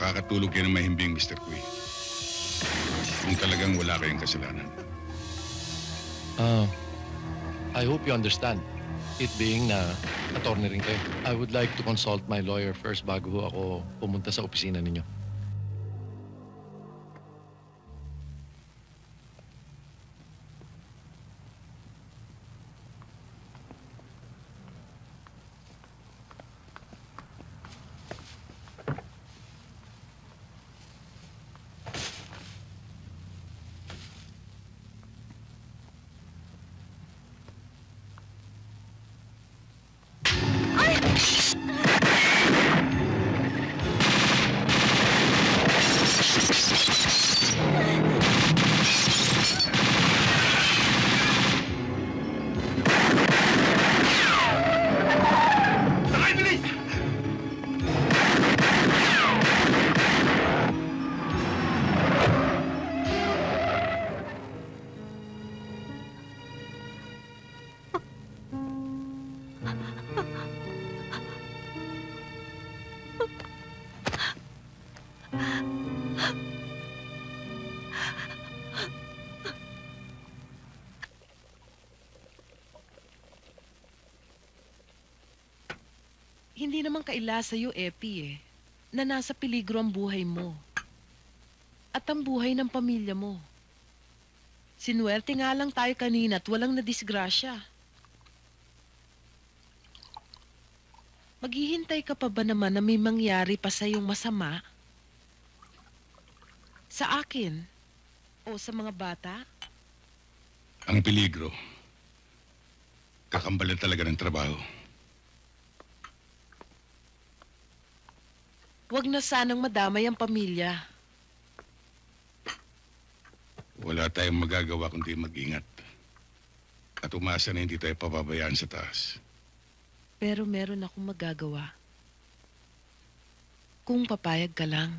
Makakatulog kayo ng mahimbing, Mr. Kui. Kung talagang wala kayong kasalanan. I hope you understand. It being na attorney rin kayo. I would like to consult my lawyer first bago ako pumunta sa opisina ninyo. Hindi naman kaila sa'yo, Epi, na nasa peligro ang buhay mo. At ang buhay ng pamilya mo. Sinuwerte nga lang tayo kanina at walang nadisgrasya. Maghihintay ka pa ba naman na may mangyari pa sa'yong masama? Sa akin? O sa mga bata? Ang peligro, kakambalan talaga ng trabaho. Huwag na sanang madamay ang pamilya. Wala tayong magagawa kundi mag-ingat. At umasa na hindi tayo pababayaan sa taas. Pero meron akong magagawa. Kung papayag ka lang.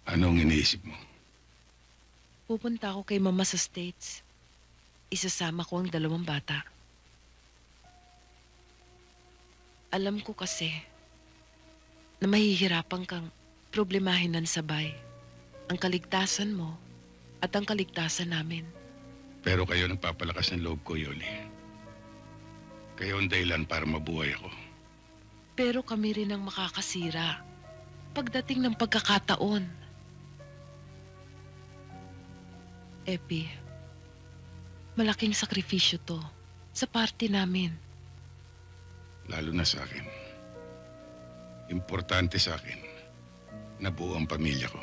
Anong iniisip mo? Pupunta ako kay Mama sa States. Isasama ko ang 2 bata. Alam ko kasi na mahihirapan kang problemahin ng sabay ang kaligtasan mo at ang kaligtasan namin. Pero kayo nagpapalakas ng loob ko, Yoli. Kayo ang dahilan para mabuhay ako. Pero kami rin ang makakasira pagdating ng pagkakataon. Epi, malaking sakripisyo to sa parte namin. Lalo na sa akin. Importante sa akin na buo ang pamilya ko.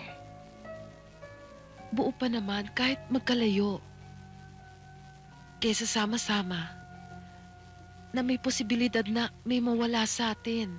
Buo pa naman kahit magkalayo. Kesa sama-sama na may posibilidad na may mawala sa atin.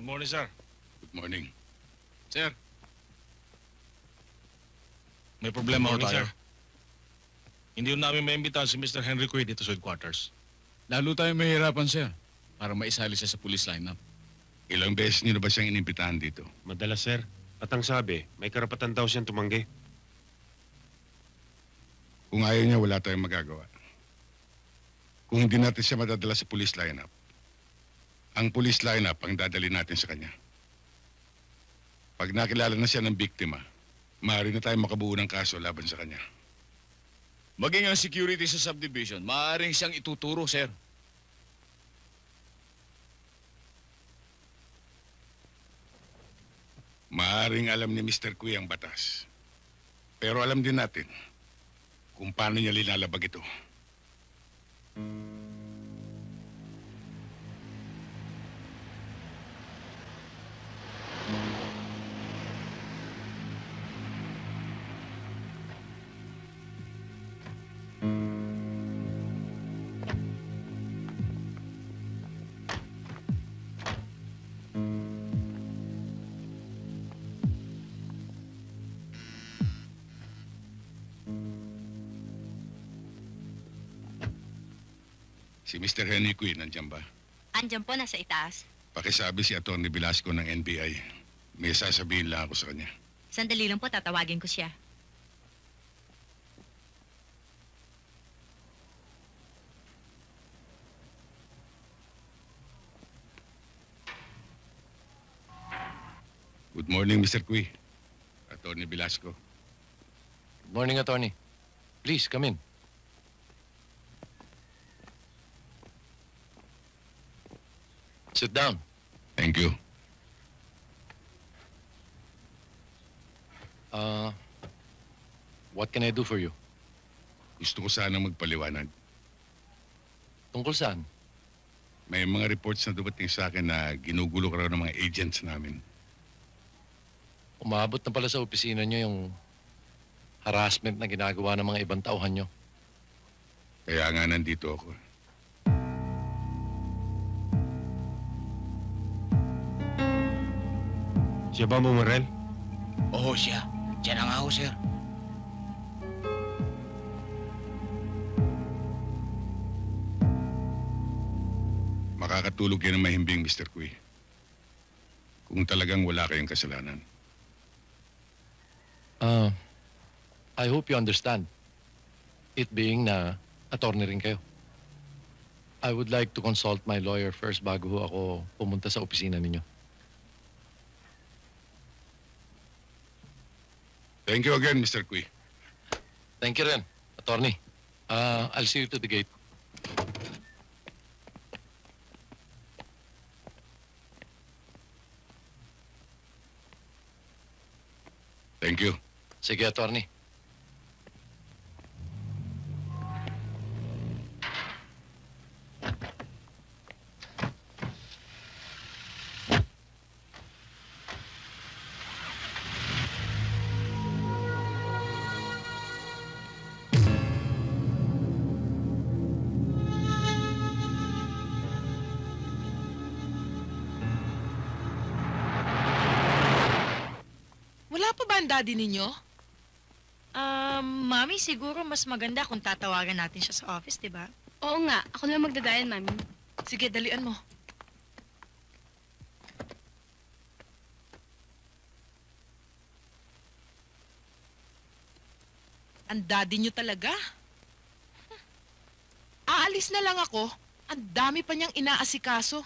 Good morning, sir. Good morning. Sir. May problema ho tayo. sir. Hindi ho namin maimbitahan si Mr. Henry Quay dito sa headquarters. Lalo tayong mahirapan, sir. para maisali siya sa police lineup. Ilang beses niyo na ba siyang inimbitahan dito? Madalas, sir. At ang sabi, may karapatan daw siyang tumanggi. Kung ayaw niya, wala tayong magagawa. Kung hindi natin siya madadala sa police lineup, ang police lineup ang dadali natin sa kanya. Pag nakilala na siya ng biktima, maaari na tayo makabuo ng kaso laban sa kanya. Maging ang security sa subdivision, maaaring siyang ituturo, sir. Maaring alam ni Mr. Kui ang batas. Pero alam din natin kung paano niya linalabag ito. Si Mr. Henry Kui, nandiyan ba? Andiyan po, nasa itaas. Pakisabi si Atty. Velasco ng NBI. May sasabihin lang ako sa kanya. Sandali lang po, tatawagin ko siya. Good morning, Mr. Kui. Atty. Velasco. Good morning, attorney. Please, come in. Sit down. Thank you. What can I do for you? Gusto ko sanang magpaliwanag. Tungkol saan? May mga reports na dumating sa akin na ginugulo ka raw ng mga agents namin. Umabot na pala sa opisina nyo yung harassment na ginagawa ng mga ibang tauhan nyo. Kaya nga nandito ako. Siya ba Marel? Oo, siya. Diyan na nga ako, sir. Makakatulog yan ng mahimbing, Mr. Kui. Kung talagang wala kayong kasalanan. I hope you understand. It being na attorney rin kayo. I would like to consult my lawyer first bago ho ako pumunta sa opisina ninyo. Thank you again, Mr. Kui. Thank you rin, attorney. I'll see you to the gate. Thank you. Sige, attorney. Wala pa ba ang daddy ninyo? Mami, siguro mas maganda kung tatawagan natin siya sa office, di ba? Oo nga, ako na magdadayan, Mami. Sige, dalian mo. Ang daddy nyo talaga. Aalis na lang ako. Ang dami pa niyang inaasikaso.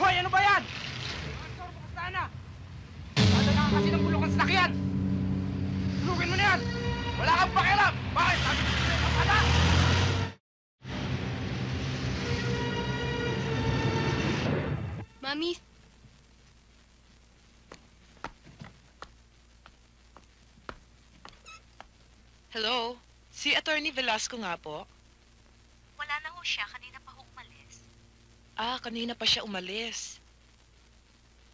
Hoy, ano ba yan? Sana! Sana na kasi ng bulong ang sasakyan! Tulugin mo na yan! Wala kang pakialam! Bakit? Sabi ko sa'yo, kapala! Mami, Hello? Si Attorney Velasco nga po. Wala na ho siya, kanina pa ho umalis. Kanina pa siya umalis.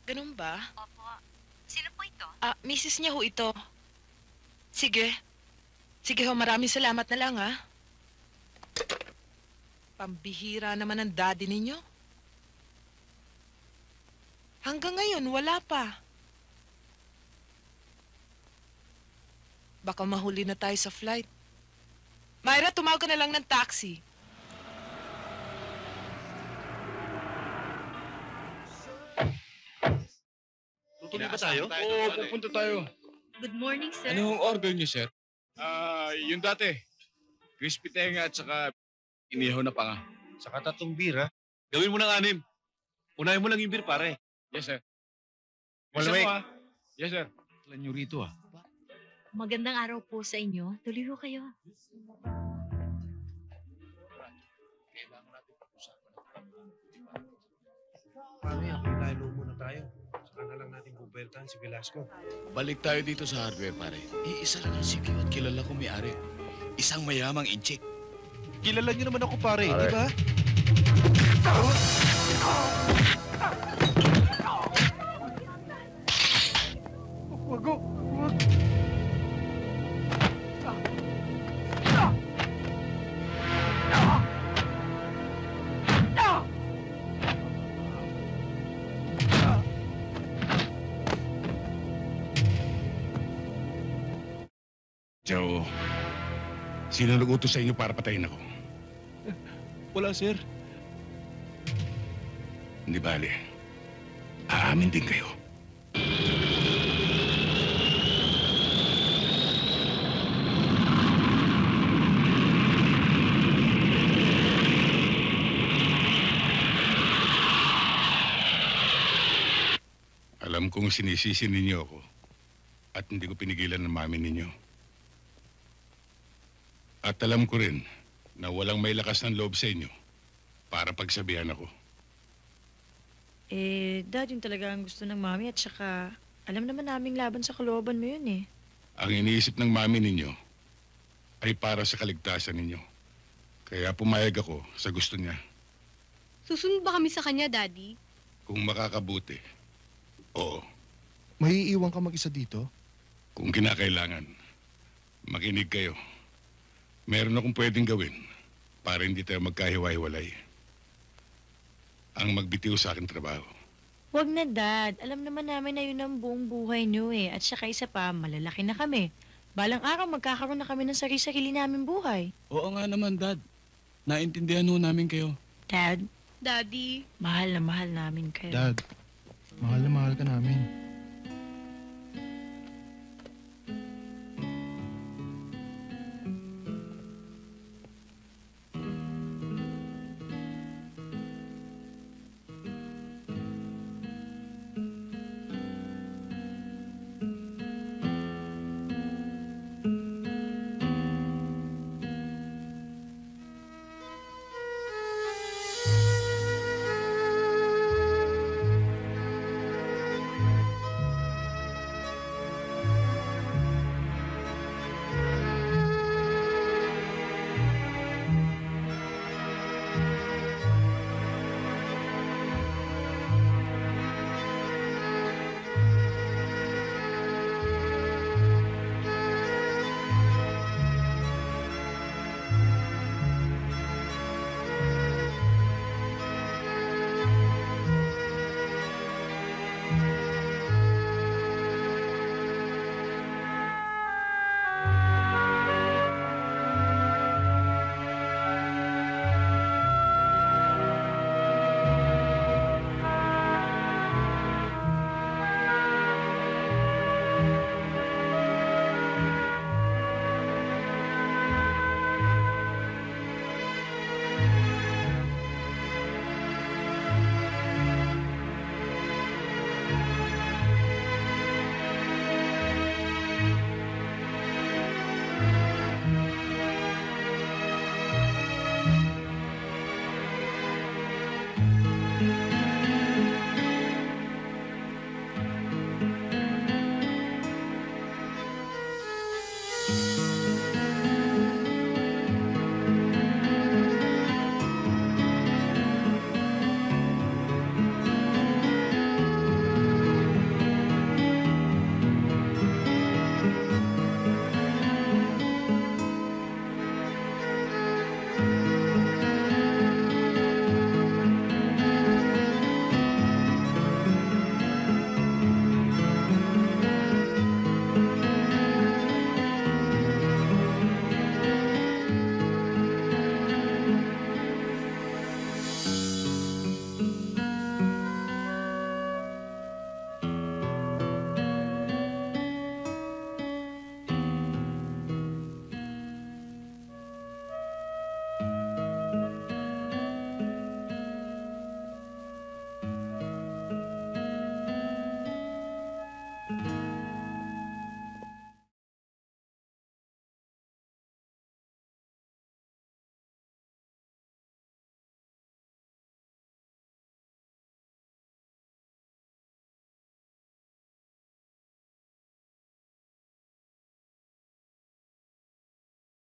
Ganun ba? Opo. Sino po ito? Misis niya ho ito. Sige. Sige ho, maraming salamat na lang, ha? Pambihira naman ang daddy ninyo. Hanggang ngayon, wala pa. Baka mahuli na tayo sa flight. Myra, tumawag ka na lang ng taxi. Tutuloy ba tayo? Oo, pupunta tayo. Good morning, sir. Anong order niyo, sir? Yung dati. Crispy tenga at saka inihaw na panga. Saka 3 beer, ha? Gawin mo ng 6. Unahin mo lang yung beer, pare. Yes, sir. Malamig. Isa mo, ah. Yes, sir. Plan nyo rito, ah. Magandang araw po sa inyo. Tuloy ho kayo. Paano yan? Lalo muna tayo. Saka na lang natin bubeltahan si Velasco. Balik tayo dito sa hardware, pare. Iisa lang ang CQ at kilala ko may-ari. Isang mayamang inchik. Kilala niyo naman ako, pare, di ba? Wag ko! Wag! Joe, sino nag-utos sa inyo para patayin ako? Wala, sir. Hindi bale. Aamin din kayo. Alam kong sinisisi ninyo ako at hindi ko pinigilan ng mami ninyo. At alam ko rin na walang may lakas ng loob sa inyo para pagsabihan ako. Dad, yun talaga ang gusto ng mami at saka alam naman naming laban sa kalooban mo yun eh. Ang iniisip ng mami ninyo ay para sa kaligtasan ninyo. Kaya pumayag ako sa gusto niya. Susunod ba kami sa kanya, Daddy? Kung makakabuti, oo. May iiwan ka mag-isa dito? Kung kinakailangan, makinig kayo. Meron akong pwedeng gawin para hindi tayo magkahiwa-hiwalay. Ang magbitiw sa akin trabaho. Wag na, Dad. Alam naman namin na yun ang buong buhay nyo eh. At saka isa pa, malalaki na kami. Balang araw, magkakaroon na kami ng sarili-sarili namin buhay. Oo nga naman, Dad. Naintindihan ho namin kayo. Dad, Daddy? mahal na mahal namin kayo. Dad, mahal na mahal ka namin.